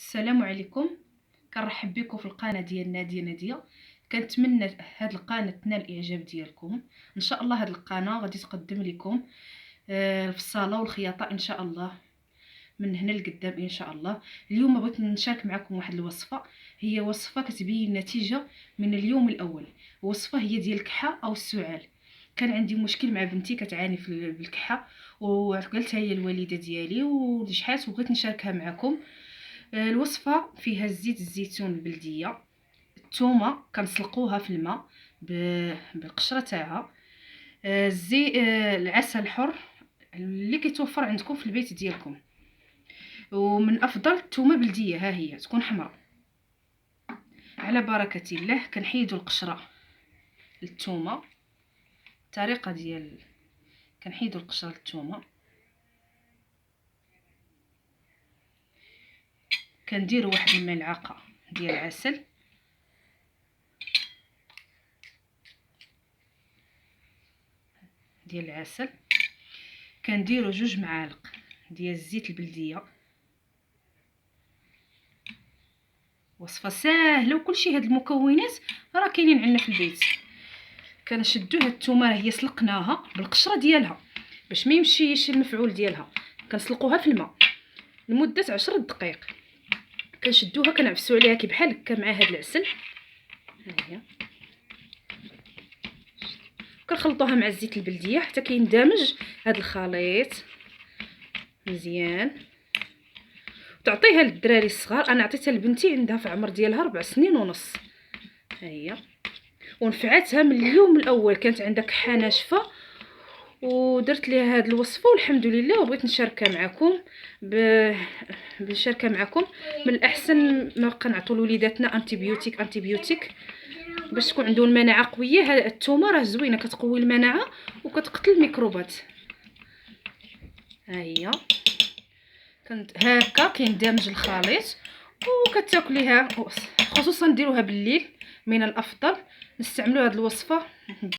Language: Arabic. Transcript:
السلام عليكم. كنرحب بكم في القناه ديال ناديه. كنتمنى هاد القناه تنال الاعجاب ديالكم. ان شاء الله هاد القناه غادي تقدم لكم الفصاله والخياطه ان شاء الله من هنا لقدام ان شاء الله. اليوم بغيت نشارك معكم واحد الوصفه، هي وصفه كتبين النتيجه من اليوم الاول. وصفه هي ديال الكحه او السعال. كان عندي مشكل مع بنتي كتعاني بالكحه، وقلتها هي الوالده ديالي ونجحات وبغيت نشاركها معكم. الوصفه فيها زيت الزيتون البلديه، الثومه كنسلقوها في الماء بالقشره تاعها، العسل الحر اللي كيتوفر عندكم في البيت ديالكم، ومن افضل الثومه بلديه ها هي تكون حمراء. على بركه الله كنحيدوا القشره للثومه. الطريقه ديال كنحيدوا القشره للثومه، كنديروا واحد الملعقه ديال العسل، كنديروا 2 معالق ديال الزيت البلديه. وصفه ساهله وكلشي. هاد المكونات راه كاينين عندنا في البيت. كنشدو هاد الثومه هي سلقناها بالقشره ديالها باش ما يمشيش المفعول ديالها. كنسلقوها في الماء لمده 10 دقائق. كنشدوها كنعفسوا عليها كي بحال هكا مع هاد العسل. ها هي كنخلطوها مع الزيت البلديه حتى كيندمج هاد الخليط مزيان. تعطيها للدراري الصغار. انا عطيتها لبنتي عندها في عمر ديالها 4 سنين ونص. ها هي ونفعتها من اليوم الاول. كانت عندها كحه ناشفه ودرت ليها هاد الوصفه والحمد لله، وبغيت نشاركها معكم من الاحسن ما بقى نعطوا لوليداتنا انتيبيوتيك باش تكون عندهم المناعه قويه. هاد الثومه راه زوينه كتقوي المناعه وكتقتل الميكروبات. ها هي كنت هكا كيندمج الخليط وكتاكليها. خصوصا نديروها بالليل، من الافضل نستعملوا هاد الوصفه